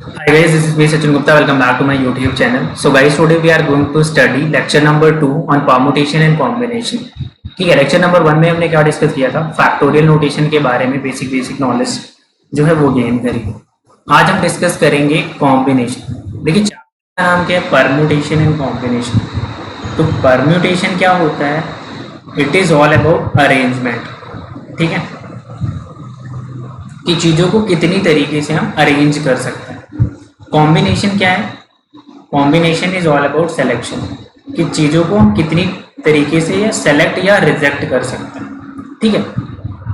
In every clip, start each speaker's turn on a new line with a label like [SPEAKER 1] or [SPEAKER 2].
[SPEAKER 1] Hi guys, this is me Sachin Gupta. Welcome back to my YouTube channel. So guys, today we are going to study lecture number 2 on permutation and combination. ठीक है, lecture number 1 में हमने क्या discuss किया था, factorial notation के बारे में बेसिक नॉलेज जो है वो गेन करी। आज हम डिस्कस करेंगे कॉम्बिनेशन। देखिए चैप्टर का नाम क्या है, परम्यूटेशन एंड कॉम्बिनेशन। तो परम्यूटेशन क्या होता है, it is all about arrangement. ठीक है, कि चीज़ों को कितनी तरीके से हम अरेंज कर सकते हैं। कॉम्बिनेशन क्या है, combination is all about selection, कि चीज़ों को हम कितनी तरीके से या सेलेक्ट या रिजेक्ट कर सकते हैं। ठीक है,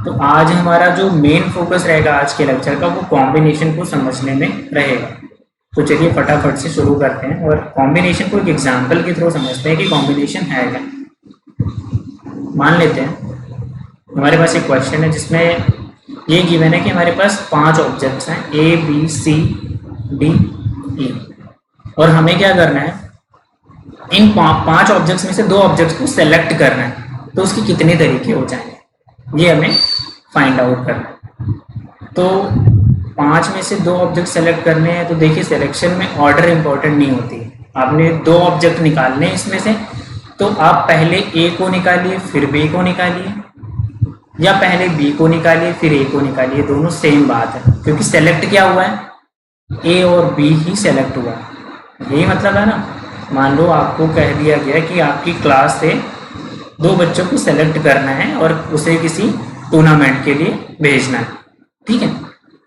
[SPEAKER 1] तो आज हमारा जो मेन फोकस रहेगा आज के लेक्चर का वो कॉम्बिनेशन को समझने में रहेगा। तो चलिए फटाफट से शुरू करते हैं और कॉम्बिनेशन को एक एग्जाम्पल के थ्रू समझते हैं कि कॉम्बिनेशन है क्या। मान लेते हैं हमारे पास एक क्वेश्चन है जिसमें ये गिवन है कि हमारे पास 5 ऑब्जेक्ट्स हैं A B C D E, और हमें क्या करना है, इन 5 ऑब्जेक्ट्स में से 2 ऑब्जेक्ट्स को सेलेक्ट करना है। तो उसके कितने तरीके हो जाएंगे ये हमें फाइंड आउट करना है। तो 5 में से 2 ऑब्जेक्ट सेलेक्ट करने हैं। तो देखिए सिलेक्शन में ऑर्डर इंपॉर्टेंट नहीं होती है, आपने 2 ऑब्जेक्ट निकालने हैं इसमें से, तो आप पहले ए को निकालिए फिर बी को निकालिए, या पहले बी को निकालिए फिर ए को निकालिए, दोनों सेम बात है, क्योंकि सेलेक्ट क्या हुआ है, ए और बी ही सेलेक्ट हुआ है। यही मतलब है ना। मान लो आपको कह दिया गया कि आपकी क्लास से 2 बच्चों को सेलेक्ट करना है और उसे किसी टूर्नामेंट के लिए भेजना है। ठीक है,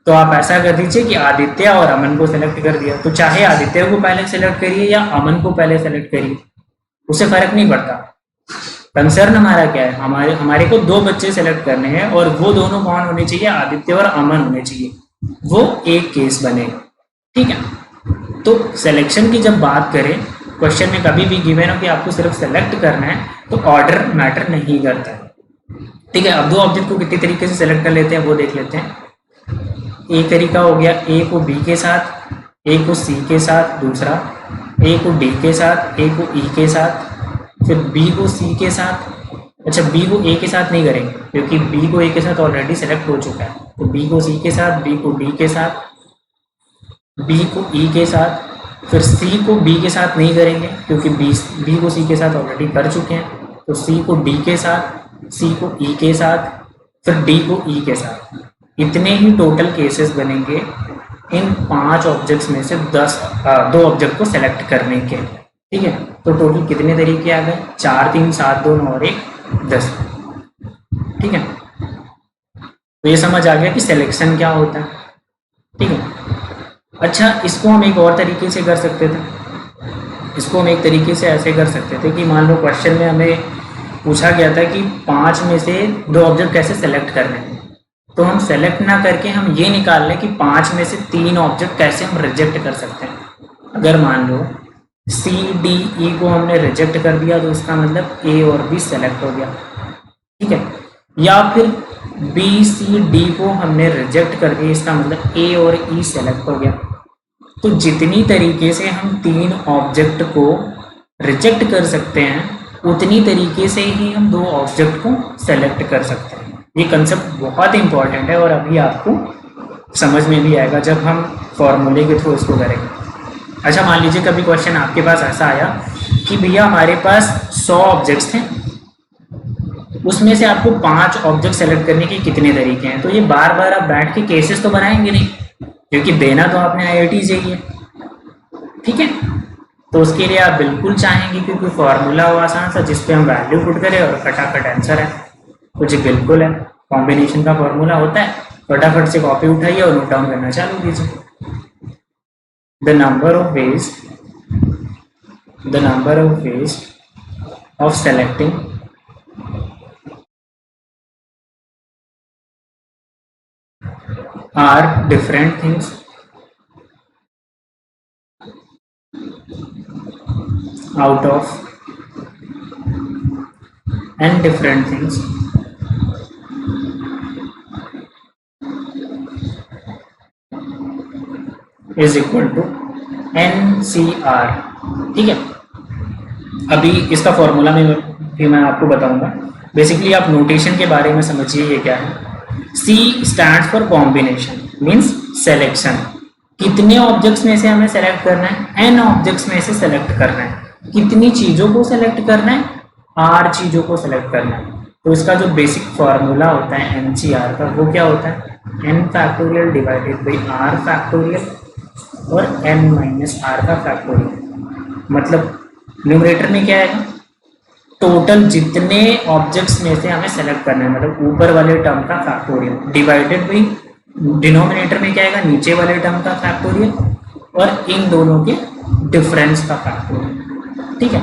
[SPEAKER 1] तो आप ऐसा कर दीजिए कि आदित्य और अमन को सेलेक्ट कर दिया। तो चाहे आदित्य को पहले सेलेक्ट करिए या अमन को पहले सेलेक्ट करिए, उससे फर्क नहीं पड़ता। कंसर्न हमारा क्या है, हमारे को 2 बच्चे सेलेक्ट करने हैं और वो दोनों कौन होने चाहिए, आदित्य और अमन होने चाहिए। वो एक केस बनेगा। ठीक है, तो सिलेक्शन की जब बात करें, क्वेश्चन में कभी भी गिवन हो कि आपको सिर्फ सेलेक्ट करना है, तो ऑर्डर मैटर नहीं करता है। ठीक है, अब 2 ऑब्जेक्ट को कितनी तरीके से सेलेक्ट कर लेते हैं वो देख लेते हैं। एक तरीका हो गया ए को बी के साथ, ए को सी के साथ, दूसरा ए को डी के साथ, ए को ई के साथ, फिर बी को सी के साथ। अच्छा, बी को ए के साथ नहीं करेंगे क्योंकि बी को ए के साथ ऑलरेडी सेलेक्ट हो चुका है। तो बी को सी के साथ, बी को डी के साथ, बी को ई के साथ, फिर सी को बी के साथ नहीं करेंगे क्योंकि बी को सी के साथ ऑलरेडी कर चुके हैं। तो सी को डी के साथ, सी को ई के साथ, फिर डी को ई के साथ। इतने ही टोटल केसेस बनेंगे इन 5 ऑब्जेक्ट्स में से 2 ऑब्जेक्ट को सेलेक्ट करने के। ठीक है, तो टोटल कितने तरीके आ गए, 4 3 7 2 9 और 1 10। ठीक है, तो ये समझ आ गया कि सिलेक्शन क्या होता है। ठीक है, अच्छा इसको हम एक और तरीके से कर सकते थे। इसको हम एक तरीके से ऐसे कर सकते थे कि मान लो क्वेश्चन में हमें पूछा गया था कि 5 में से 2 ऑब्जेक्ट कैसे सेलेक्ट करने हैं। तो हम सेलेक्ट ना करके हम ये निकाल लें कि 5 में से 3 ऑब्जेक्ट कैसे हम रिजेक्ट कर सकते हैं। अगर मान लो सी डी ई को हमने रिजेक्ट कर दिया तो इसका मतलब ए और बी सेलेक्ट हो गया। ठीक है, या फिर बी सी डी को हमने रिजेक्ट कर दिया, इसका मतलब ए और ई सेलेक्ट हो गया। तो जितनी तरीके से हम 3 ऑब्जेक्ट को रिजेक्ट कर सकते हैं उतनी तरीके से ही हम 2 ऑब्जेक्ट को सेलेक्ट कर सकते हैं। ये कंसेप्ट बहुत इंपॉर्टेंट है और अभी आपको समझ में भी आएगा जब हम फॉर्मूले के थ्रू इसको करेंगे। अच्छा, मान लीजिए कभी क्वेश्चन आपके पास ऐसा आया कि भैया हमारे पास 100 ऑब्जेक्ट्स हैं, उसमें से आपको 5 ऑब्जेक्ट सेलेक्ट करने के कितने तरीके हैं। तो ये बार बार आप बैठ के केसेस तो बनाएंगे नहीं, क्योंकि देना तो आपने IIT चाहिए। ठीक है, तो उसके लिए आप बिल्कुल चाहेंगे क्योंकि फॉर्मूला हो आसान सा जिसपे हम वैल्यू पुट करें और फटाफट आंसर है। तो जी बिल्कुल है, कॉम्बिनेशन का फॉर्मूला होता है। फटाफट से कॉपी उठाइए और नोट डाउन करना चालू कीजिए। The number of ways of selecting are different things out of and different things is equal to NCR। ठीक है, अभी इसका फॉर्मूला में भी मैं आपको बताऊंगा। बेसिकली आप नोटेशन के बारे में समझिए ये क्या है। C stands for combination means selection, कितने ऑब्जेक्ट्स में से हमें सेलेक्ट करना है, n ऑब्जेक्ट्स में से सेलेक्ट करना है। कितनी चीजों को सेलेक्ट करना है, r चीजों को सेलेक्ट करना है। तो इसका जो बेसिक फॉर्मूला होता है NCR का वो क्या होता है, n factorial divided by r factorial और n माइनस r का फैक्टोरियल। मतलब न्यूमरेटर में क्या आएगा, टोटल जितने ऑब्जेक्ट्स में से हमें सेलेक्ट करना है, मतलब ऊपर वाले टर्म का फैक्टोरियल, डिवाइडेड बाई डिनोमिनेटर में क्या आएगा, नीचे वाले टर्म का फैक्टोरियल और इन दोनों के डिफरेंस का फैक्टोरियल। ठीक है,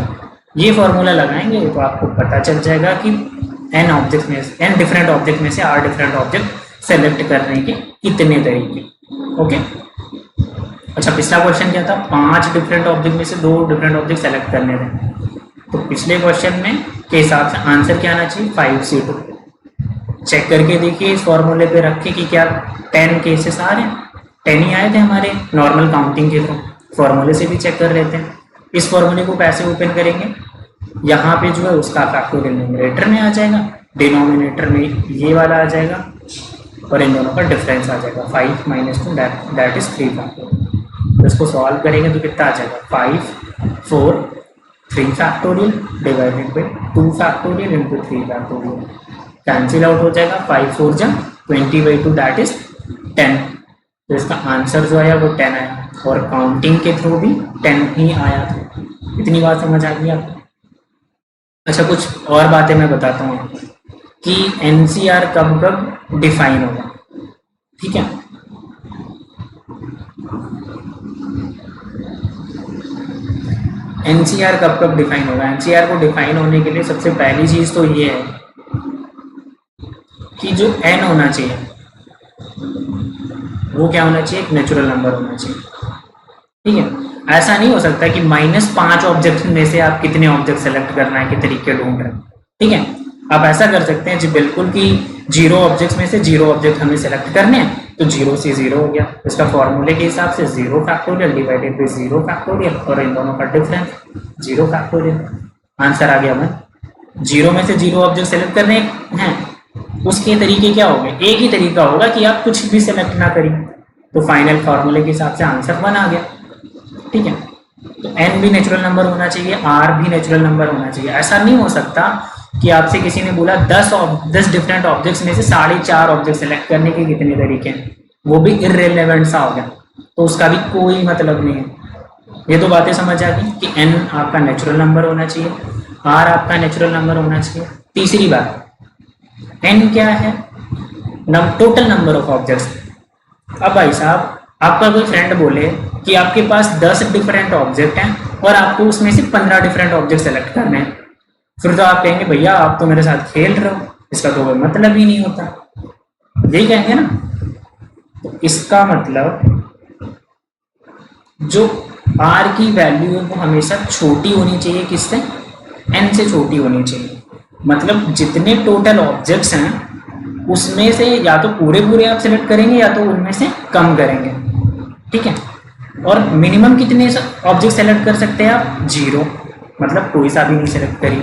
[SPEAKER 1] ये फॉर्मूला लगाएंगे तो आपको पता चल जाएगा कि n ऑब्जेक्ट में से, n डिफरेंट ऑब्जेक्ट में से r डिफरेंट ऑब्जेक्ट सेलेक्ट करने के कितने तरीके। ओके, अच्छा पिछला क्वेश्चन क्या था, 5 डिफरेंट ऑब्जेक्ट में से 2 डिफरेंट ऑब्जेक्ट सेलेक्ट करने थे। तो पिछले क्वेश्चन में के हिसाब से आंसर क्या आना चाहिए, 5C2। चेक करके देखिए इस फॉर्मूले पे रख के कि क्या 10 केसेस आ रहे हैं, 10 ही आए थे हमारे नॉर्मल काउंटिंग के थ्रू। फॉर्मूले से भी चेक कर लेते हैं। इस फॉर्मूले को कैसे ओपन करेंगे, यहाँ पे जो है उसका फैक्टोरियल न्यूमरेटर में आ जाएगा, डिनोमिनेटर में ये वाला आ जाएगा और इन दोनों का डिफरेंस आ जाएगा 5 माइनस 2 दैट इज 3 फैक्टोरियल। तो इसको सॉल्व करेंगे तो कितना आ जाएगा, 5 4 3 factorial divided by 2 factorial into 3 factorial, cancel out हो जाएगा, 5 4 जा 20/2 दैट इज 10। तो इसका आंसर जो आया वो 10 आया और काउंटिंग के थ्रू भी 10 ही आया था। इतनी बात समझ आ गई आपको। अच्छा कुछ और बातें मैं बताता हूँ कि NCR कब कब डिफाइन होगा। ठीक है, NCR कब कब डिफाइन होगा। NCR को डिफाइन होने के लिए सबसे पहली चीज तो ये है कि जो n होना चाहिए वो क्या होना चाहिए, एक नेचुरल नंबर होना चाहिए। ठीक है, ऐसा नहीं हो सकता कि -5 ऑब्जेक्ट में से आप कितने ऑब्जेक्ट सेलेक्ट करना है के तरीके ढूंढ रहे हैं। ठीक है, आप ऐसा कर सकते हैं जी बिल्कुल कि 0 ऑब्जेक्ट में से 0 ऑब्जेक्ट हमें सेलेक्ट करने हैं, तो 0 से 0 हो गया। इसका फॉर्मूले के हिसाब से 0 फैक्टोरियल डिवाइडेड बाई 0 फैक्टोरियल और इन दोनों का डिफरेंस 0 फैक्टोरियल। आंसर आ गया भाई। 0 में से 0 ऑब्जेक्ट सेलेक्ट करने हैं, उसके तरीके क्या होंगे, एक ही तरीका होगा कि आप कुछ भी सेलेक्ट ना करिए। तो फाइनल फॉर्मूले के हिसाब से आंसर 1 आ गया। ठीक है, तो n भी नेचुरल नंबर होना चाहिए, r भी नेचुरल नंबर होना चाहिए। ऐसा नहीं हो सकता कि आपसे किसी ने बोला 10 डिफरेंट ऑब्जेक्ट्स में से 4.5 ऑब्जेक्ट सेलेक्ट करने के कितने तरीके हैं, वो भी इररिलेवेंट सा हो गया, तो उसका भी कोई मतलब नहीं है। ये तो बातें समझ आ गई कि n आपका नेचुरल नंबर होना चाहिए, r आपका नेचुरल नंबर होना चाहिए। तीसरी बात, n क्या है, टोटल नंबर ऑफ ऑब्जेक्ट्स। अब भाई साहब आपका कोई फ्रेंड बोले कि आपके पास 10 डिफरेंट ऑब्जेक्ट हैं और आपको उसमें से 15 डिफरेंट ऑब्जेक्ट सेलेक्ट करने हैं, फिर तो आप कहेंगे भैया आप तो मेरे साथ खेल रहे हो, इसका तो कोई मतलब ही नहीं होता, यही कहेंगे ना। तो इसका मतलब जो r की वैल्यू है वो हमेशा छोटी होनी चाहिए, किससे, n से छोटी होनी चाहिए। मतलब जितने टोटल ऑब्जेक्ट्स हैं उसमें से या तो पूरे आप सेलेक्ट करेंगे या तो उनमें से कम करेंगे। ठीक है, और मिनिमम कितने ऑब्जेक्ट सेलेक्ट कर सकते हैं आप, 0, मतलब कोई सा भी नहीं सेलेक्ट करिए।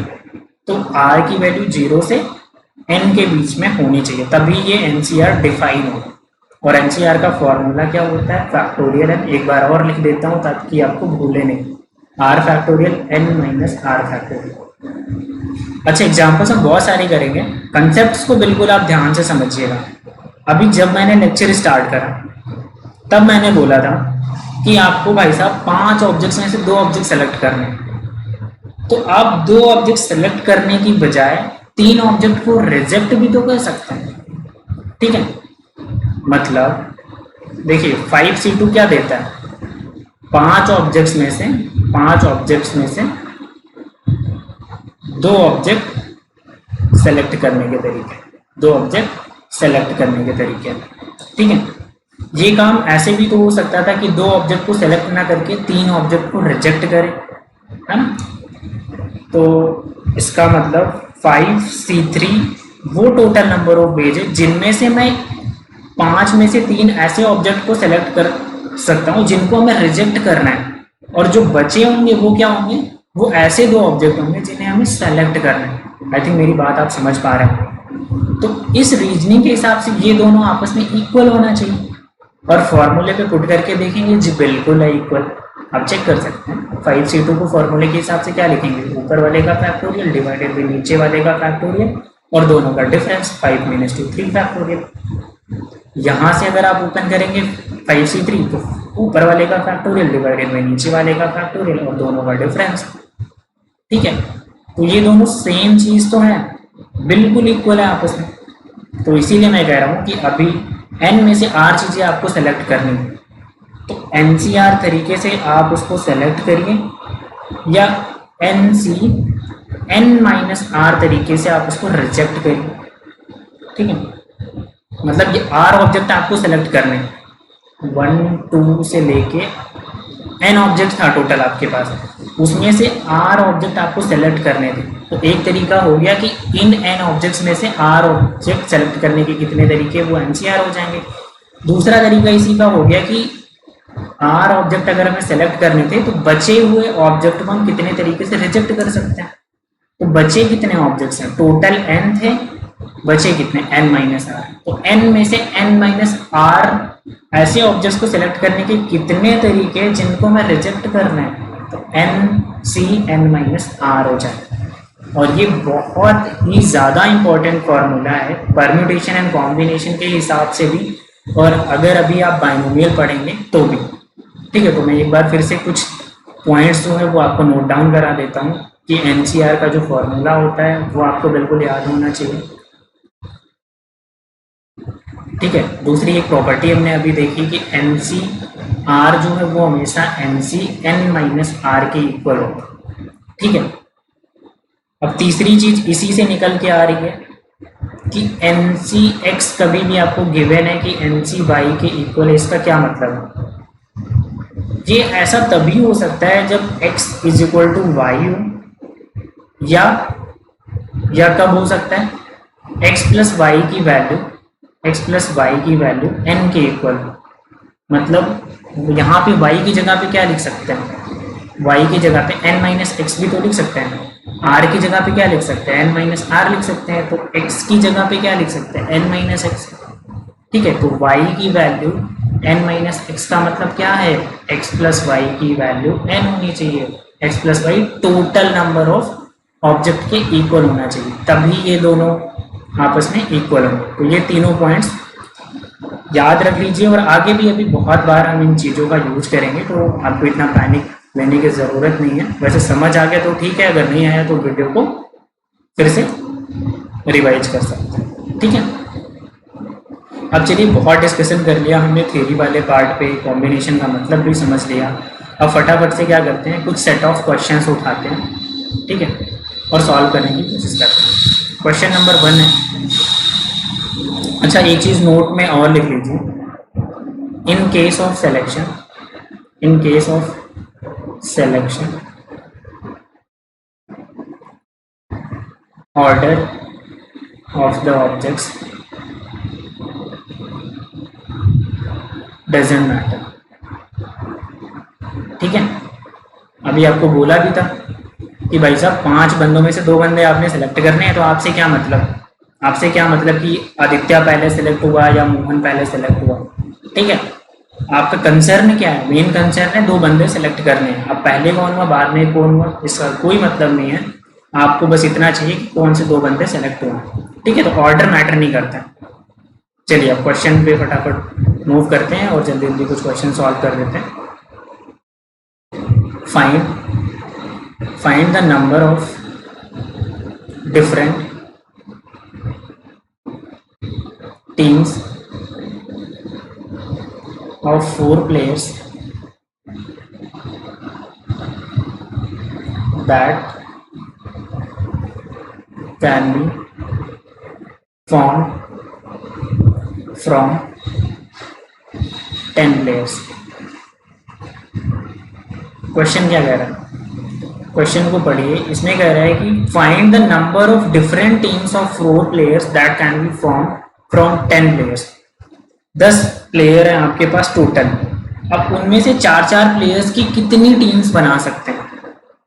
[SPEAKER 1] तो r की वैल्यू 0 से n के बीच में होनी चाहिए, तभी ये NCR डिफाइन होगा। और NCR का फॉर्मूला क्या होता है, फैक्टोरियल n। एक बार और लिख देता हूँ ताकि आपको भूले नहीं, r factorial n minus r factorial. अच्छा एग्जाम्पल्स हम बहुत सारे करेंगे, कंसेप्ट्स को बिल्कुल आप ध्यान से समझिएगा। अभी जब मैंने लेक्चर स्टार्ट करा तब मैंने बोला था कि आपको भाई साहब 5 ऑब्जेक्ट्स में से 2 ऑब्जेक्ट सेलेक्ट करने हैं। तो आप 2 ऑब्जेक्ट सेलेक्ट करने की बजाय 3 ऑब्जेक्ट को रिजेक्ट भी तो कर सकते हैं। ठीक है, मतलब देखिए 5C2 क्या देता है, 5 ऑब्जेक्ट्स में से 2 ऑब्जेक्ट सेलेक्ट करने के तरीके, 2 ऑब्जेक्ट सेलेक्ट करने के तरीके। ठीक है, ये काम ऐसे भी तो हो सकता था कि 2 ऑब्जेक्ट को सेलेक्ट ना करके 3 ऑब्जेक्ट को रिजेक्ट करें, है ना। तो इसका मतलब 5C3 वो टोटल नंबर ऑफ बेज है जिनमें से मैं 5 में से 3 ऐसे ऑब्जेक्ट को सेलेक्ट कर सकता हूँ जिनको हमें रिजेक्ट करना है, और जो बचे होंगे वो क्या होंगे, वो ऐसे 2 ऑब्जेक्ट होंगे जिन्हें हमें सेलेक्ट करना है। आई थिंक मेरी बात आप समझ पा रहे हैं। तो इस रीजनिंग के हिसाब से ये दोनों आपस में इक्वल होना चाहिए। और फॉर्मूले पे पुट करके देखेंगे जी बिल्कुल है इक्वल। आप चेक कर सकते हैं 5c2 को फॉर्मूले के हिसाब से क्या लिखेंगे, ऊपर वाले का फैक्टोरियल डिवाइडेड बाई नीचे वाले का फैक्टोरियल और दोनों का डिफरेंस 5 - 2 3 फैक्टोरियल। यहाँ से अगर आप ओपन करेंगे 5c3 तो ऊपर वाले का फैक्टोरियल डिवाइडेड बाई नीचे वाले का फैक्टोरियल और दोनों का डिफरेंस। ठीक है, तो ये दोनों सेम चीज तो है, बिल्कुल इक्वल है आपस में। तो इसीलिए मैं कह रहा हूँ कि अभी n में से r चीजें आपको सेलेक्ट करनी है, तो NCR तरीके से आप उसको सेलेक्ट करिए या n-r तरीके से आप उसको रिजेक्ट करिए। ठीक है, मतलब ये r ऑब्जेक्ट आपको सेलेक्ट करने हैं, 1 2 से लेके n ऑब्जेक्ट था टोटल आपके पास, उसमें से r ऑब्जेक्ट आपको सेलेक्ट करने थे। तो एक तरीका हो गया कि इन n ऑब्जेक्ट्स में से r ऑब्जेक्ट सेलेक्ट करने के कितने तरीके वो NCR हो जाएंगे। दूसरा तरीका इसी का हो गया कि r ऑब्जेक्ट अगर हमें सेलेक्ट करने थे तो बचे हुए ऑब्जेक्ट को हम कितने तरीके से रिजेक्ट कर सकते हैं। तो बचे कितने ऑब्जेक्ट्स हैं, टोटल n थे, बचे कितने n-r। तो n में से n-r ऐसे ऑब्जेक्ट्स को सेलेक्ट करने के कितने तरीके जिनको मैं रिजेक्ट करना है, तो n-r हो जाए। और ये बहुत ही ज़्यादा इंपॉर्टेंट फॉर्मूला है परम्यूटेशन एंड कॉम्बिनेशन के हिसाब से भी, और अगर अभी आप बाइनोमियल पढ़ेंगे तो भी। ठीक है, तो मैं एक बार फिर से कुछ पॉइंट्स जो है वो आपको नोट डाउन करा देता हूँ कि NCR का जो फॉर्मूला होता है वो आपको बिल्कुल याद होना चाहिए। ठीक है, दूसरी एक प्रॉपर्टी हमने अभी देखी कि NCR जो है वो हमेशा NC-n-r के इक्वल होगा। ठीक है, अब तीसरी चीज इसी से निकल के आ रही है कि NCX कभी भी आपको गिवन है कि NCY के इक्वल है। इसका क्या मतलब है, ये ऐसा तभी हो सकता है जब x = y हो, या कब हो सकता है x + y की वैल्यू n के इक्वल। मतलब यहाँ पे y की जगह पे क्या लिख सकते हैं, y की जगह पे n-x भी तो लिख सकते हैं, r की जगह पे क्या लिख सकते हैं, n-r लिख सकते हैं, तो x की जगह पे क्या लिख सकते हैं, n-x। ठीक है, तो y की वैल्यू n-x का मतलब क्या है, x + y की वैल्यू n होनी चाहिए, x + y total number of object के इक्वल होना चाहिए, तभी ये दोनों आपस में इक्वल होंगे। तो ये तीनों पॉइंट्स याद रख लीजिए, और आगे भी अभी बहुत बार हम इन चीज़ों का यूज करेंगे, तो आपको इतना पैनिक लेने की ज़रूरत नहीं है। वैसे समझ आ गया तो ठीक है, अगर नहीं आया तो वीडियो को फिर से रिवाइज कर सकते हैं। ठीक है, अब चलिए बहुत डिस्कशन कर लिया हमने थ्योरी वाले पार्ट पे, कॉम्बिनेशन का मतलब भी समझ लिया। अब फटाफट से क्या करते हैं, कुछ सेट ऑफ क्वेश्चंस उठाते हैं, ठीक है, और सॉल्व करने की कोशिश करते हैं। क्वेश्चन नंबर 1 है, अच्छा एक चीज़ नोट में और लिख लीजिए, in case of selection order of the objects doesn't matter. ठीक है, अभी आपको बोला भी था कि भाई साहब 5 बंदों में से 2 बंदे आपने सेलेक्ट करने हैं, तो आपसे क्या मतलब कि आदित्य पहले सेलेक्ट हुआ या मोहन पहले सेलेक्ट हुआ। ठीक है, आपका कंसर्न क्या है, मेन कंसर्न है 2 बंदे सेलेक्ट करने हैं। अब पहले कौन हुआ बाद में कौन हुआ इसका कोई मतलब नहीं है, आपको बस इतना चाहिए कि कौन से 2 बंदे सेलेक्ट हुए। ठीक है, तो ऑर्डर मैटर नहीं करता। चलिए अब क्वेश्चन पे फटाफट मूव करते हैं और जल्दी जल्दी कुछ क्वेश्चन सॉल्व कर देते हैं। Find the number of different teams of 4 players that can be formed from 10 players। Question क्या कह रहा है, क्वेश्चन को पढ़िए। इसमें कह रहा है कि find the number of different teams of 4 players that can B form from 10 players। 10 player हैं आपके पास टोटल, अब उनमें से 4-4 प्लेयर्स की कितनी टीम्स बना सकते हैं।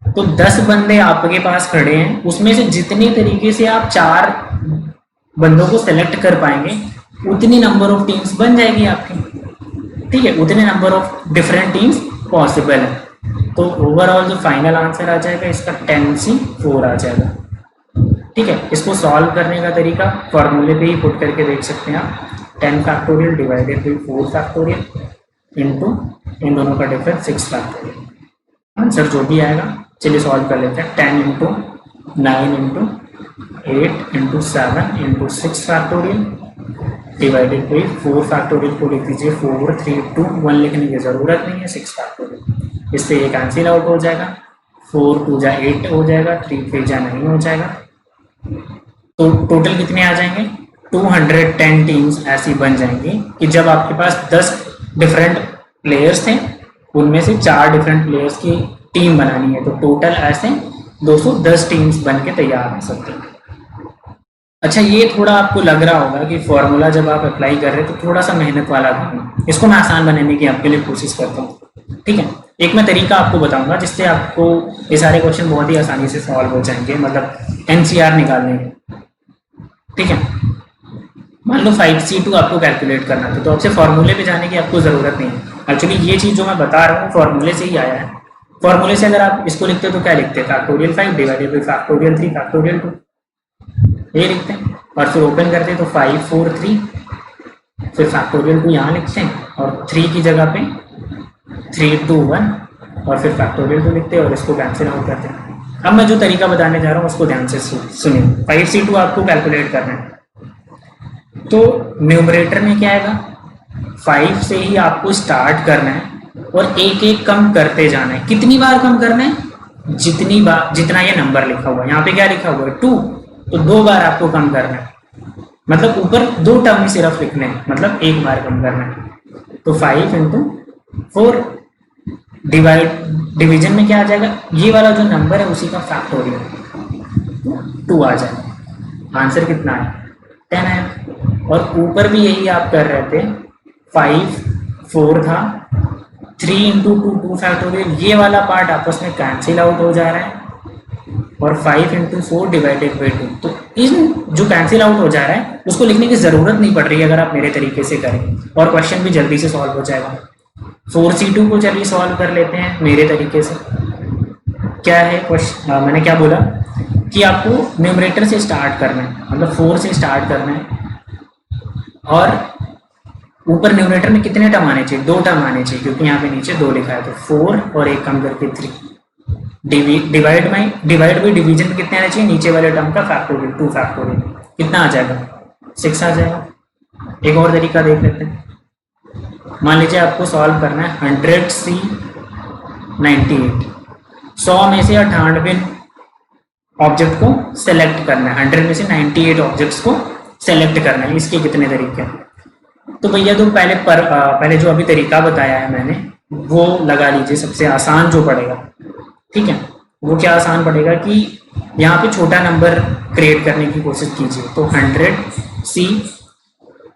[SPEAKER 1] तो 10 बंदे आपके पास खड़े हैं, उसमें से जितने तरीके से आप 4 बंदों को सेलेक्ट कर पाएंगे उतनी नंबर ऑफ टीम्स बन जाएगी आपकी। ठीक है, उतने number of different teams possible है। तो ओवरऑल जो फाइनल आंसर आ जाएगा इसका 10C4 आ जाएगा। ठीक है, इसको सॉल्व करने का तरीका फॉर्मूले पे ही पुट करके देख सकते हैं आप। 10 factorial divided by 4 factorial into इन दोनों का डिफरेंस 6 फैक्टोरियल। आंसर जो भी आएगा चलिए सॉल्व कर लेते हैं। 10 into 9 into 8 into 7 into 6 factorial divided by 4 factorial को लिख दीजिए 4 3 2 1 लिखने की ज़रूरत नहीं है, 6 फैक्टोरियल। इससे ये कैंसिल आउट हो जाएगा, 4 2 जा 8 हो जाएगा, 3 3 जा 9 हो जाएगा। तो टोटल कितने आ जाएंगे? 210 टीम्स ऐसी बन जाएंगी कि जब आपके पास 10 डिफरेंट प्लेयर्स थे उनमें से 4 डिफरेंट प्लेयर्स की टीम बनानी है, तो टोटल ऐसे 210 टीम्स बन के तैयार हो सकते हैं। अच्छा, ये थोड़ा आपको लग रहा होगा कि फॉर्मूला जब आप अप्लाई कर रहे हैं तो थोड़ा सा मेहनत वाला काम है। इसको मैं आसान बनाने की आपके लिए कोशिश करता हूँ। ठीक है, एक मैं तरीका आपको बताऊंगा जिससे आपको ये सारे क्वेश्चन बहुत ही आसानी से सॉल्व हो जाएंगे, मतलब NCR निकालने के। ठीक है, मान लो 5C2 आपको कैलकुलेट करना था, तो आपसे फॉर्मूले पे जाने की आपको ज़रूरत नहीं है। एक्चुअली ये चीज़ जो मैं बता रहा हूँ फॉर्मूले से ही आया है। फॉर्मूले से अगर आप इसको लिखते तो क्या लिखते? Factorial 5 divided by factorial 3 factorial 2, ये लिखते हैं। और फिर ओपन करते हैं तो 5 4 3, फिर फैक्टोरियल 2 यहाँ लिखते हैं और 3 की जगह पे 3 2 1 और फिर फैक्टोरियल 2 लिखते हैं और इसको कैंसिल आउट करते हैं। अब मैं जो तरीका बताने जा रहा हूँ उसको ध्यान से सुनिए। 5C2 आपको कैलकुलेट करना है, तो न्यूमरेटर में क्या आएगा? 5 से ही आपको स्टार्ट करना है और एक एक कम करते जाना है। कितनी बार कम करना है? जितनी बार, जितना ये नंबर लिखा हुआ है। यहाँ पे क्या लिखा हुआ है? 2, तो 2 बार आपको कम करना है, मतलब ऊपर 2 टर्म ही सिर्फ लिखने हैं, मतलब एक बार कम करना है। तो 5 इंटू 4 डिवीजन में क्या आ जाएगा? ये वाला जो नंबर है उसी का फैक्टोरियल 2 आ जाएगा। आंसर कितना है? 10 है। और ऊपर भी यही आप कर रहे थे, 5 4 था, 3 इंटू 2 2 फैक्टोरियल, ये वाला पार्ट आपस में कैंसिल आउट हो जा रहा है, और 5 इंटू 4 डिवाइडेड बाई 2। तो इन जो कैंसिल आउट हो जा रहा है उसको लिखने की ज़रूरत नहीं पड़ रही है अगर आप मेरे तरीके से करें, और क्वेश्चन भी जल्दी से सॉल्व हो जाएगा। 4C2 को चलिए सॉल्व कर लेते हैं मेरे तरीके से। क्या है क्वेश्चन? मैंने क्या बोला कि आपको न्यूमरेटर से स्टार्ट करना है, मतलब 4 से स्टार्ट करना है, और ऊपर न्यूमरेटर में कितने टर्म आने चाहिए? 2 टर्म आने चाहिए, क्योंकि यहाँ पे नीचे 2 लिखा है, तो 4 और एक कम करके 3। डिवाइड बाई डिवीजन में कितने आने चाहिए? नीचे वाले टर्म का फैक्टोरियल 2 फैक्टोरियल, कितना आ जाएगा? 6 आ जाएगा। एक और तरीका देख लेते हैं। मान लीजिए आपको सॉल्व करना है 100C 98, 100 में से 98 ऑब्जेक्ट को सेलेक्ट करना है, 100 में से 98 ऑब्जेक्ट्स को सेलेक्ट करना है। इसके कितने तरीके हैं? तो भैया तो पहले जो अभी तरीका बताया है मैंने वो लगा लीजिए, सबसे आसान जो पड़ेगा। ठीक है, वो क्या आसान पड़ेगा कि यहाँ पे छोटा नंबर क्रिएट करने की कोशिश कीजिए। तो 100C,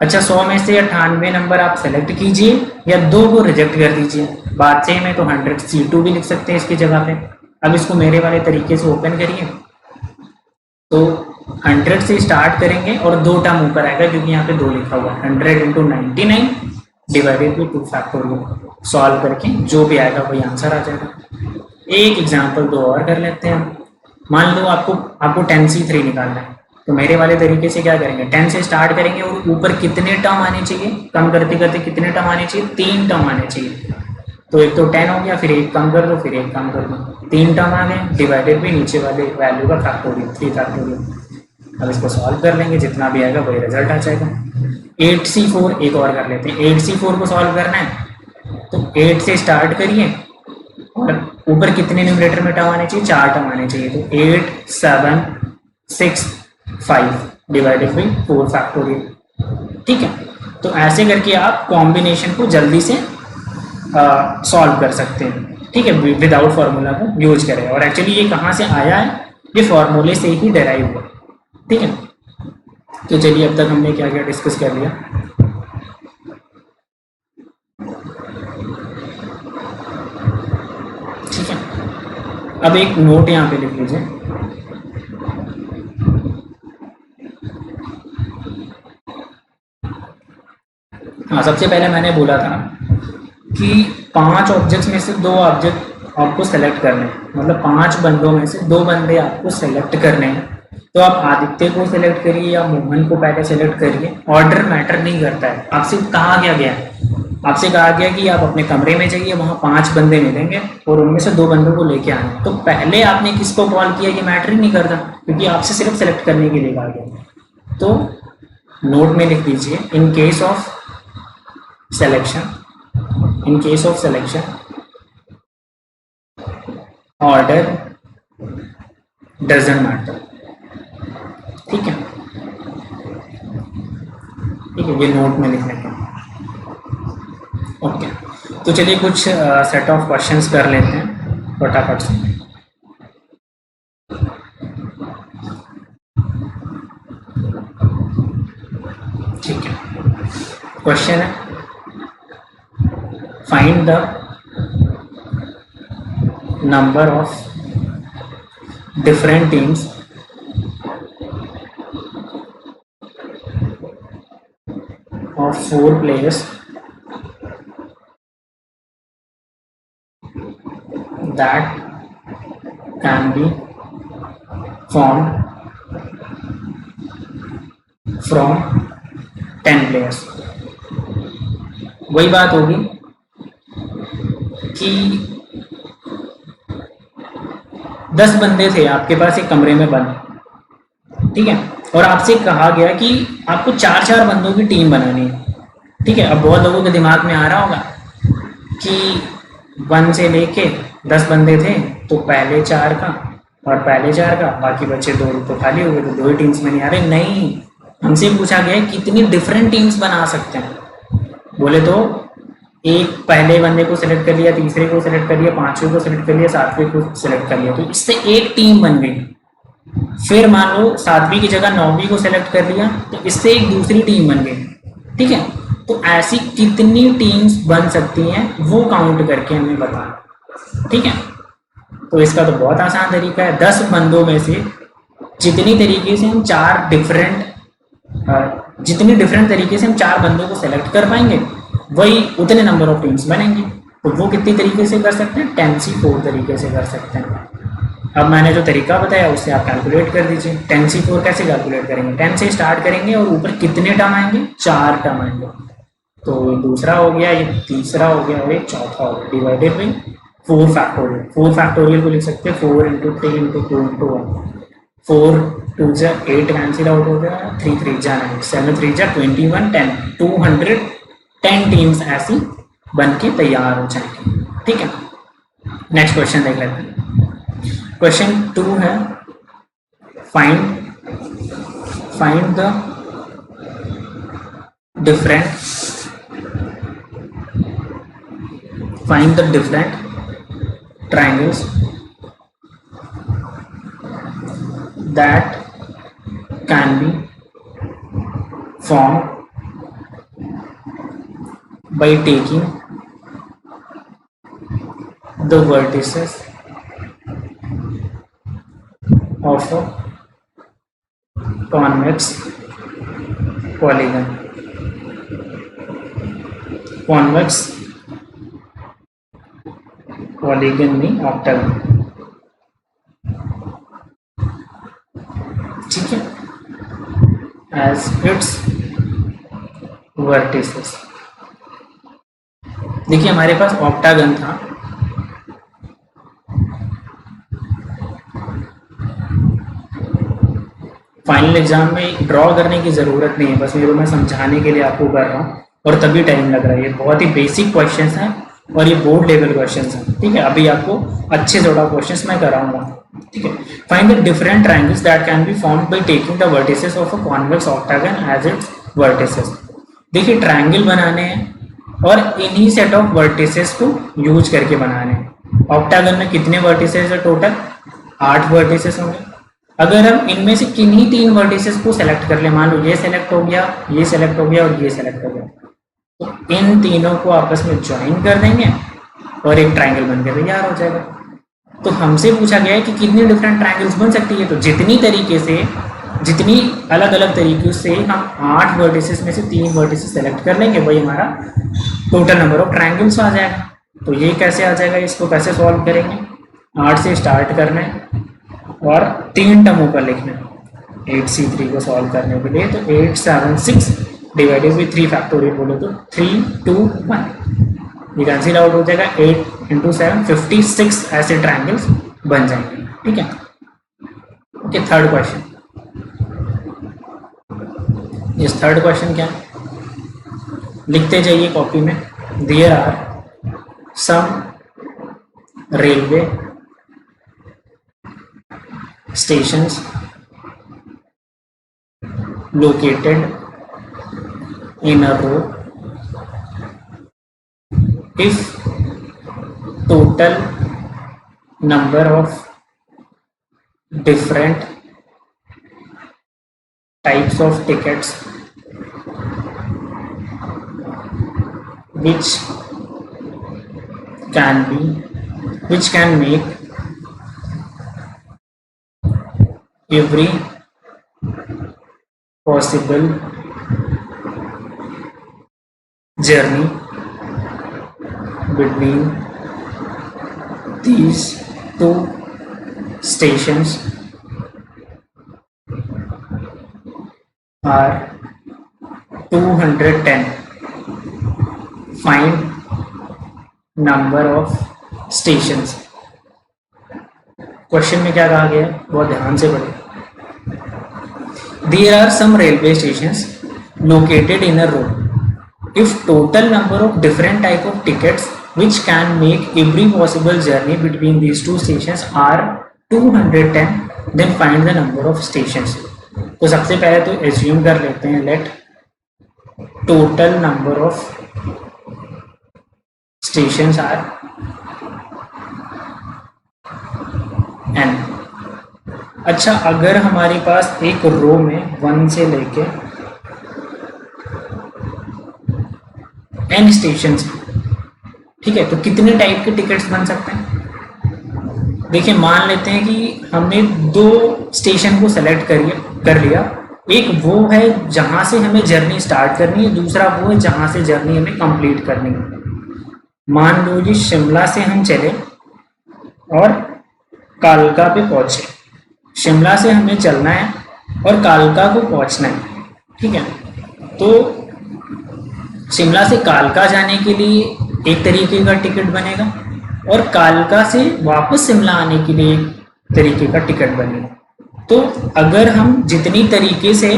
[SPEAKER 1] अच्छा 100 में से 98 नंबर आप सेलेक्ट कीजिए या 2 को रिजेक्ट कर दीजिए, बात सेम है। तो 100C2 भी लिख सकते हैं इसकी जगह पे। अब इसको मेरे वाले तरीके से ओपन करिए, तो 100 से स्टार्ट करेंगे और 2 टर्म ऊपर आएगा क्योंकि यहाँ पे 2 लिखा हुआ है। 100 into 99 divided by 2 factorial, solve करके जो भी आएगा वही आंसर आ जाएगा। एक एग्जाम्पल 2 और कर लेते हैं। मान लो आपको 10C3 निकालना है, तो मेरे वाले तरीके से क्या करेंगे? 10 से स्टार्ट करेंगे और ऊपर कितने टर्म आने चाहिए? कम करते करते कितने टर्म आने चाहिए? 3 टर्म आने चाहिए। तो एक तो 10 हो गया, फिर एक कम कर दो, फिर एक कम कर दो, 3 टर्म आ गए, डिवाइडेड भी नीचे वाले वैल्यू का फैक्टोरियल 3 फैक्टोरियल। अब इसको सॉल्व कर लेंगे, जितना भी आएगा वही रिजल्ट आ जाएगा। 8C4 एक और कर लेते हैं। 8C4 को सॉल्व करना है तो 8 से स्टार्ट करिए और ऊपर कितने न्यूमरेटर में टर्म आने चाहिए? 4 टर्म आने चाहिए। तो 8 7 6 5 डिवाइडेड बाई 4 फैक्टोरियल। ठीक है, तो ऐसे करके आप कॉम्बिनेशन को जल्दी से सॉल्व कर सकते हैं। ठीक है, विदाउट फार्मूला को यूज करें। और एक्चुअली ये कहाँ से आया है? ये फार्मूले से ही डेराइव हुआ। ठीक है, तो चलिए अब तक हमने क्या क्या डिस्कस कर लिया। ठीक है, अब एक नोट यहाँ पे लिख लीजिए। हाँ, सबसे पहले मैंने बोला था कि 5 ऑब्जेक्ट्स में से 2 ऑब्जेक्ट आपको सेलेक्ट करने हैं, मतलब 5 बंदों में से 2 बंदे आपको सेलेक्ट करने हैं। तो आप आदित्य को सेलेक्ट करिए या मोहन को पहले सेलेक्ट करिए, ऑर्डर मैटर नहीं करता है। आपसे कहा गया आपसे कहा गया कि आप अपने कमरे में जाइए, वहाँ 5 बंदे मिलेंगे और उनमें से 2 बंदों को लेके आना। तो पहले आपने किसको कॉल किया ये मैटर ही नहीं करता, क्योंकि आपसे सिर्फ सेलेक्ट करने के लिए कहा गया। तो नोट में लिख दीजिए, in case of selection, in case of selection order doesn't matter। ठीक है, ठीक है, ये नोट में लिखने का। ओके, तो चलिए कुछ सेट ऑफ क्वेश्चंस कर लेते हैं फटाफट से। ठीक है, क्वेश्चन है, find the number of different teams of 4 players that can be formed from 10 players। वही बात होगी कि 10 बंदे थे आपके पास एक कमरे में बंद, ठीक है, और आपसे कहा गया कि आपको 4-4 बंदों की टीम बनानी है। ठीक है, अब बहुत लोगों के दिमाग में आ रहा होगा कि 1 से लेके 10 बंदे थे, तो पहले 4 का और पहले 4 का, बाकी बचे 2 तो खाली हो गए, तो 2 ही टीम्स में नहीं आ रहे। नहीं, हमसे पूछा गया कितनी डिफरेंट टीम्स बना सकते हैं। बोले तो एक पहले बंदे को सिलेक्ट कर लिया, तीसरे को सिलेक्ट कर लिया, 5वें को सिलेक्ट कर लिया, 7वें को सिलेक्ट कर लिया, तो इससे एक टीम बन गई। फिर मान लो 7वीं की जगह 9वीं को सिलेक्ट कर लिया, तो इससे एक दूसरी टीम बन गई। ठीक है, तो ऐसी कितनी टीम्स बन सकती हैं वो काउंट करके हमें बताना। ठीक है, तो इसका तो बहुत आसान तरीका है, 10 बंदों में से जितनी तरीके से हम 4 डिफरेंट तरीके से हम 4 बंदों को सिलेक्ट कर पाएंगे, वही उतने नंबर ऑफ टीम्स बनेंगे। तो वो कितनी तरीके से कर सकते हैं, 10c4 तरीके से कर सकते हैं। अब मैंने जो तरीका बताया उससे आप कैलकुलेट कर दीजिए। 10c4 कैसे कैलकुलेट करेंगे, 10 से स्टार्ट करेंगे और ऊपर कितने टर्म आएंगे, 4 टर्म आएंगे। तो ये दूसरा हो गया, ये तीसरा हो गया और एक चौथा हो गया, डिवाइडेड बाई 4 फैक्टोरियल। 4 फैक्टोरियल को लिख सकते हैं 4 × 3 × 2 × 1। 4 2 जा 8 कैंसिल आउट हो गया, 3 3 जा 9, 7 3 जा 21, 10 210 टीम्स ऐसी बन के तैयार हो जाएंगी। ठीक है, नेक्स्ट क्वेश्चन देख लेते हैं। क्वेश्चन 2 है, find the different triangles that can be formed by taking the vertices of a convex polygon। convex polygon नहीं, ऑक्टागन। ठीक है, एज इट्स वर्टिसेस। देखिए हमारे पास ऑक्टागन था, फाइनल एग्जाम में ड्रॉ करने की जरूरत नहीं है, बस ये मैं समझाने के लिए आपको कर रहा हूँ और तभी टाइम लग रहा है। ये बहुत ही बेसिक क्वेश्चंस हैं और ये बोर्ड लेवल क्वेश्चंस हैं। ठीक है, अभी आपको अच्छे से थोड़ा क्वेश्चंस मैं कराऊंगा। ठीक है, find the different triangles that can be formed by taking the vertices of a convex octagon as its vertices. देखिए ट्रायंगल बनाने हैं और इन्हीं सेट ऑफ वर्टिसेस को यूज करके बनाने हैं। ऑक्टागन में कितने वर्टिसेस है टोटल, 8 वर्टिसेस होंगे। अगर हम इनमें से किन्हीं 3 वर्टिसेस को सेलेक्ट कर ले, मान लो ये सेलेक्ट हो गया, ये सेलेक्ट हो गया और ये सेलेक्ट हो गया, तो इन तीनों को आपस में ज्वाइन कर देंगे और एक ट्रायंगल बनकर तैयार हो जाएगा। तो हमसे पूछा गया है कि कितनी डिफरेंट ट्रायंगल्स बन सकती है, तो जितनी अलग अलग तरीक़ों से हम 8 वर्टिसेस में से 3 वर्टिसेस सेलेक्ट कर लेंगे, वही हमारा टोटल नंबर ऑफ ट्रायंगल्स आ जाएगा। तो ये कैसे आ जाएगा, इसको कैसे सॉल्व करेंगे, 8 से स्टार्ट करना है और 3 टर्म ऊपर लिखना है 8C3 को सॉल्व करने के लिए। तो 876 डिवाइडेड बाई 3 फैक्टोरियल बोले तो 3, 2, 1, ये कैंसिल आउट हो जाएगा। 8 इंटू 7 56 ऐसे ट्रायंगल्स बन जाएंगे। ठीक है, ओके। थर्ड क्वेश्चन, इस थर्ड क्वेश्चन क्या है, लिखते जाइए कॉपी में। There are some railway stations located in a row if total number of different types of tickets which can make every possible journey between these two stations are 210. Find number of stations. Question में क्या कहा गया है, बहुत ध्यान से पढ़ें। There are some railway stations located in a row. If total number of different type of tickets which can make every possible journey between these two stations are 210, then find the number of stations. तो सबसे पहले तो assume कर लेते हैं, let total number of stations are n. अच्छा, अगर हमारे पास एक रो में 1 से लेके n स्टेशन हैं, ठीक है, तो कितने टाइप के टिकट्स बन सकते हैं। देखिए, मान लेते हैं कि हमने 2 स्टेशन को सेलेक्ट कर लिया। एक वो है जहां से हमें जर्नी स्टार्ट करनी है, दूसरा वो है जहां से जर्नी हमें कंप्लीट करनी है। मान लो जी शिमला से हम चले और कालका पे पहुंचे। शिमला से हमें चलना है और कालका को पहुंचना है। ठीक है, तो शिमला से कालका जाने के लिए एक तरीके का टिकट बनेगा और कालका से वापस शिमला आने के लिए एक तरीके का टिकट बनेगा। तो अगर हम जितनी तरीके से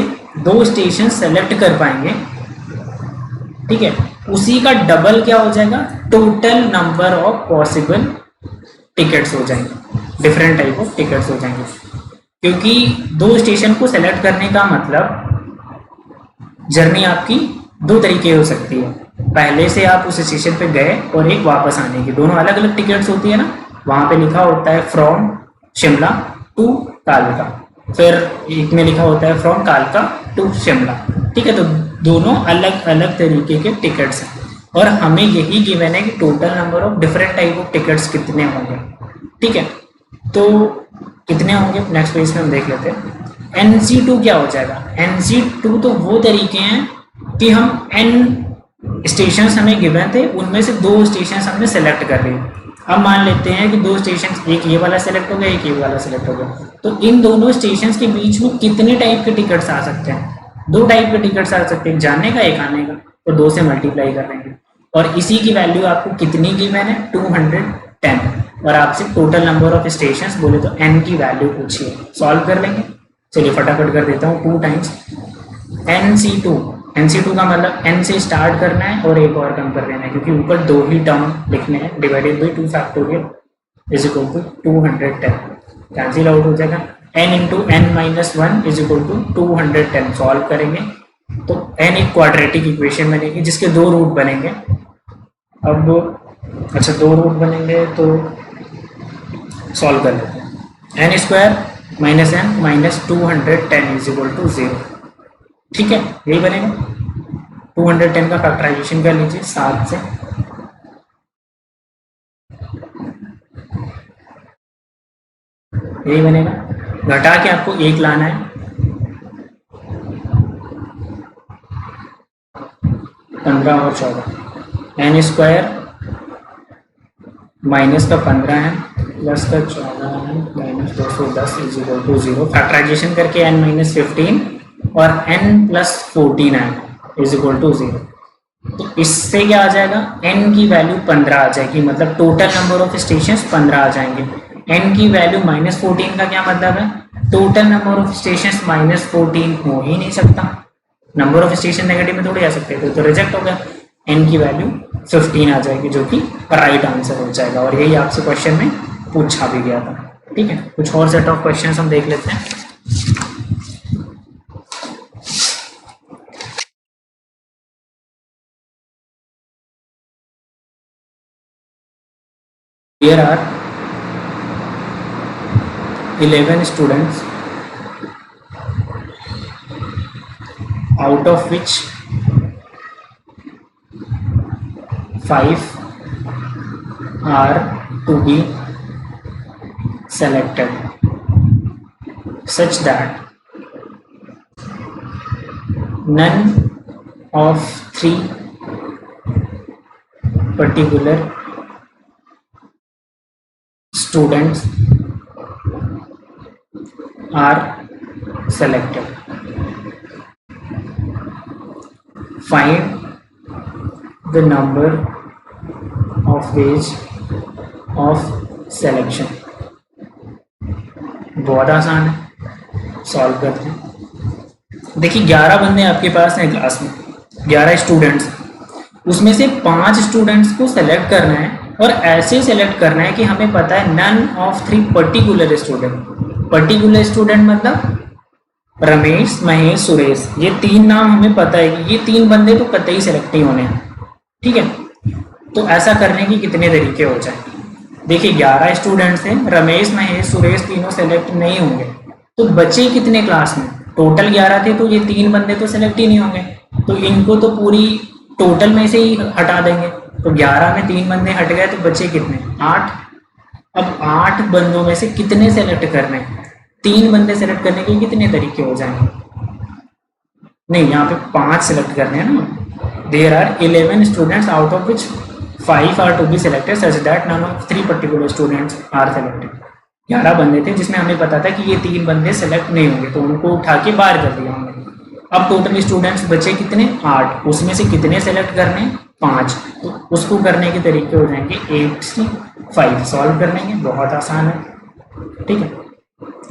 [SPEAKER 1] 2 स्टेशन सेलेक्ट कर पाएंगे, ठीक है, उसी का डबल क्या हो जाएगा, total number of possible tickets हो जाएंगे, डिफरेंट टाइप ऑफ टिकट्स हो जाएंगे। क्योंकि 2 स्टेशन को सेलेक्ट करने का मतलब जर्नी आपकी 2 तरीके हो सकती है। पहले से आप उस स्टेशन पे गए और एक वापस आने की, दोनों अलग अलग टिकट्स होती है ना। वहां पे लिखा होता है फ्रॉम शिमला टू कालका, फिर एक में लिखा होता है फ्रॉम कालका टू शिमला। ठीक है, तो दोनों अलग अलग तरीके के टिकट्स हैं और हमें यही गिवन है कि total number of different type of tickets कितने होंगे। ठीक है, तो कितने होंगे नेक्स्ट पेज में हम देख लेते हैं। NC2 क्या हो जाएगा, NC2 तो वो तरीके हैं कि हम N स्टेशंस हमें गिवन थे, उनमें से 2 स्टेशंस हमने सेलेक्ट कर लिए। अब मान लेते हैं कि 2 स्टेशन, एक ये वाला सेलेक्ट हो गया, एक ये वाला सेलेक्ट हो गया, तो इन दोनों स्टेशंस के बीच में कितने टाइप के टिकट्स आ सकते हैं, 2 टाइप के टिकट्स आ सकते हैं, जाने का एक आने का, तो 2 से मल्टीप्लाई कर लेंगे और इसी की वैल्यू आपको कितनी गिवन है, 210। और आपसे टोटल नंबर ऑफ स्टेशंस बोले तो n की वैल्यू पूछिए, सॉल्व कर लेंगे। चलिए फटाफट कर देता हूँ। 2 टाइम्स NC2 का मतलब n से स्टार्ट करना है और एक और कम कर देना है, क्योंकि ऊपर 2 ही टर्म लिखने हैं, divided by 2 factorial is equal to 210, cancel out हो जाएगा। n into n minus 1 is equal to 210। Solve करेंगे तो n एक क्वाड्रेटिक इक्वेशन बनेगी जिसके 2 रूट बनेंगे। अब अच्छा, 2 रूट बनेंगे तो सॉल्व कर लेते हैं। n square minus n minus 210 is equal to 0। ठीक है, यही बनेगा। 210 का फैक्टराइजेशन कर लीजिए 7 से, यही बनेगा। घटा के आपको 1 लाना है 15 और 14, एन स्क्वायर माइनस का 15 है प्लस का 14 है minus 210 is equal to 0। Factorization करके n माइनस 15 और n प्लस 14 है इज इक्वल टू 0। तो इससे क्या आ जाएगा, n की वैल्यू 15 आ जाएगी, मतलब टोटल नंबर ऑफ स्टेशन 15 आ जाएंगे। n की वैल्यू माइनस 14 का क्या मतलब है, total number of station minus 14 हो ही नहीं सकता, नंबर ऑफ स्टेशन नेगेटिव में थोड़ी आ सकते थे, तो रिजेक्ट हो गया। n की वैल्यू 15 आ जाएगी जो कि राइट आंसर हो जाएगा, और यही आपसे क्वेश्चन में पूछा भी गया था। ठीक है, कुछ और सेट ऑफ क्वेश्चंस हम देख लेते हैं। Here are 11 students, out of which 5 are to be selected such that none of 3 particular students are selected. Find the number of ways of selection. बहुत आसान है, सॉल्व करते हैं। देखिए 11 बंदे आपके पास हैं क्लास में, 11 स्टूडेंट्स, उसमें से 5 स्टूडेंट्स को सेलेक्ट करना है, और ऐसे सेलेक्ट करना है कि हमें पता है none of 3 particular student. Particular student मतलब रमेश, महेश, सुरेश, ये 3 नाम हमें पता है कि ये 3 बंदे तो कतई सेलेक्ट नहीं होने हैं। ठीक है, तो ऐसा करने के कितने तरीके हो जाएंगे। देखिए 11 स्टूडेंट्स हैं, रमेश, महेश, सुरेश तीनों सेलेक्ट नहीं होंगे, तो बचे कितने क्लास में, टोटल 11 थे, तो ये 3 बंदे तो सेलेक्ट ही नहीं होंगे, तो इनको तो पूरी टोटल में से ही हटा देंगे। तो 11 में 3 बंदे हट गए, तो बचे कितने, 8। अब 8 बंदों में से कितने सेलेक्ट करने, 3 बंदे सेलेक्ट करने के कितने तरीके हो जाएंगे, नहीं यहाँ पे 5 सेलेक्ट करने हैं ना। There are 11 students out of which 5 are to be selected such that none of 3 particular students are selected. 11 बंदे थे जिसमें हमें पता था कि ये 3 बंदे सेलेक्ट नहीं होंगे, तो उनको उठा के बाहर कर दिया हमने। अब टोटल स्टूडेंट्स बचे कितने, 8, उसमें से कितने सेलेक्ट करने, 5, तो उसको करने के तरीके हो जाएंगे 8 से 5, सॉल्व कर लेंगे, बहुत आसान है। ठीक है,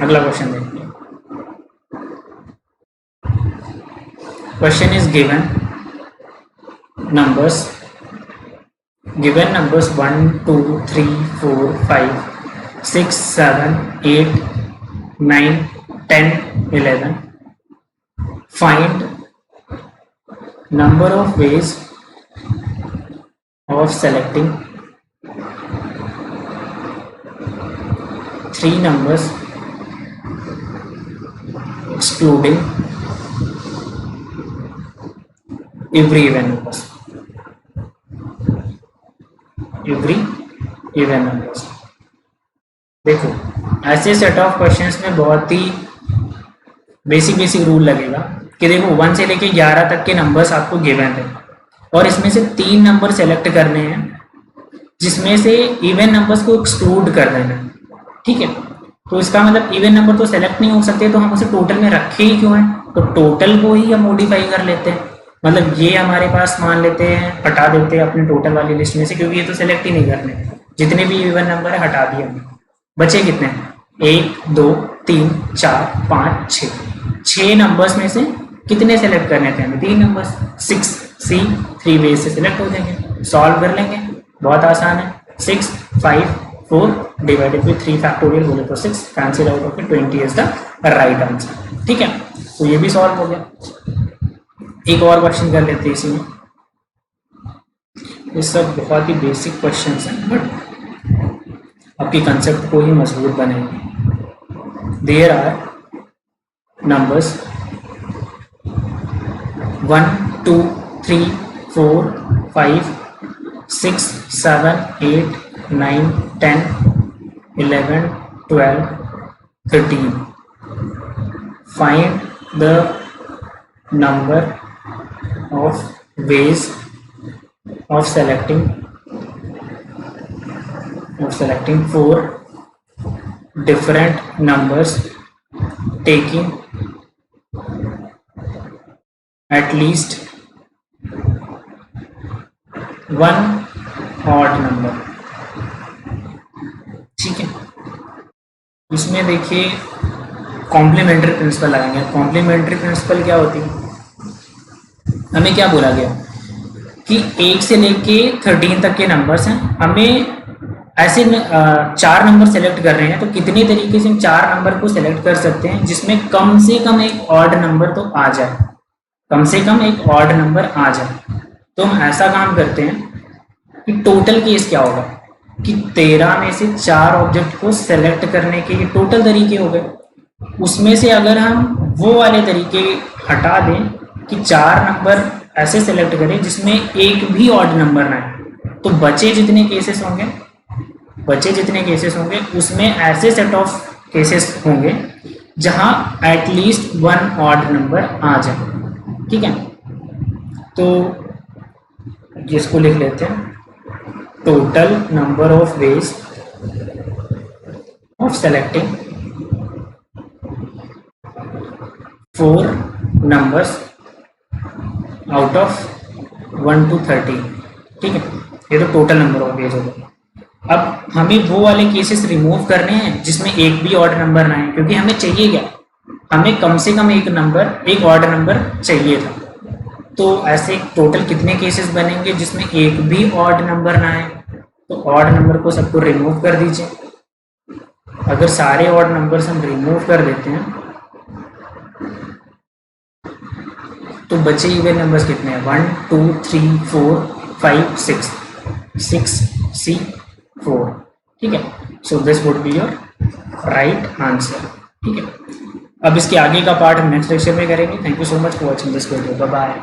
[SPEAKER 1] अगला क्वेश्चन देखते हैं। Question is given numbers 1 2 3 4 5 6 7 8 9 10 11. Find number of ways of selecting 3 numbers excluding every even numbers. देखो ऐसे सेट ऑफ क्वेश्चंस में बहुत ही बेसिक रूल लगेगा कि देखो 1 से लेके 11 तक के नंबर्स आपको गिवन है, और इसमें से 3 नंबर सेलेक्ट करने हैं, जिसमें से इवन नंबर्स को एक्सक्लूड कर देना है। ठीक है, तो इसका मतलब इवन नंबर तो सेलेक्ट नहीं हो सकते, तो हम उसे टोटल में रखे ही क्यों हैं, तो टोटल को ही हम मॉडिफाई कर लेते हैं। मतलब ये हमारे पास मान लेते हैं, हटा देते हैं अपने टोटल वाली लिस्ट में से, क्योंकि ये तो सेलेक्ट ही नहीं करने, जितने भी इवन नंबर है हटा दिए हमने। बचे कितने, 1 2 3 4 5 6, 6 नंबर्स में से कितने सेलेक्ट करने थे हमें, 3 नंबर्स, 6 C 3 वेज से सिलेक्ट हो जाएंगे, सॉल्व कर लेंगे, बहुत आसान है। 6 5 4 डिवाइडेड बाई 3 फैक्टोरियल बोले तो 6, cancel out of 20 is the right answer. ठीक है, तो ये भी सॉल्व हो गया। एक और क्वेश्चन कर लेते हैं इसी में, ये सब बहुत ही बेसिक क्वेश्चंस हैं, बट आपके कंसेप्ट को ही मजबूत बनाएंगे। There are numbers 1 2 3 4 5 6 7 8 9 10 11 12 13. Find the number of ways of selecting four different numbers taking at least one odd number। ठीक है, इसमें देखिए कॉम्प्लीमेंट्री प्रिंसिपल लगाएंगे। कॉम्प्लीमेंट्री प्रिंसिपल क्या होती है, हमें क्या बोला गया कि 1 से लेके 13 तक के नंबर्स हैं, हमें ऐसे 4 नंबर सेलेक्ट कर रहे हैं, तो कितने तरीके से हम 4 नंबर को सेलेक्ट कर सकते हैं जिसमें कम से कम एक ऑड नंबर तो आ जाए, कम से कम एक ऑड नंबर आ जाए। तो हम ऐसा काम करते हैं कि टोटल केस क्या होगा कि 13 में से 4 ऑब्जेक्ट को सेलेक्ट करने के टोटल तरीके हो गए, उसमें से अगर हम वो वाले तरीके हटा दें कि 4 नंबर ऐसे सेलेक्ट करें जिसमें एक भी ऑड नंबर ना है, तो बचे जितने केसेस होंगे उसमें ऐसे सेट ऑफ केसेस होंगे जहां एटलीस्ट 1 ऑड नंबर आ जाए। ठीक है, तो जिसको लिख लेते हैं, total number of ways of selecting 4 numbers out of 1 to 13। ठीक है, ये तो टोटल नंबर ऑफ वेज हो गया। अब हमें वो वाले केसेस रिमूव करने हैं जिसमें एक भी ऑड नंबर ना है, क्योंकि हमें चाहिए क्या, हमें कम से कम एक ऑड नंबर चाहिए था। तो ऐसे टोटल कितने केसेस बनेंगे जिसमें एक भी ऑड नंबर ना है, तो ऑड नंबर को सबको रिमूव कर दीजिए। अगर सारे ऑड नंबर्स हम रिमूव कर देते हैं तो बचे इवन नंबर्स कितने हैं, 1 2 3 4 5 6 4। ठीक है, so this would be your right answer. ठीक है, अब इसके आगे का पार्ट हम नेक्स्ट लेक्चर में करेंगे। Thank you so much for watching this video, bye bye.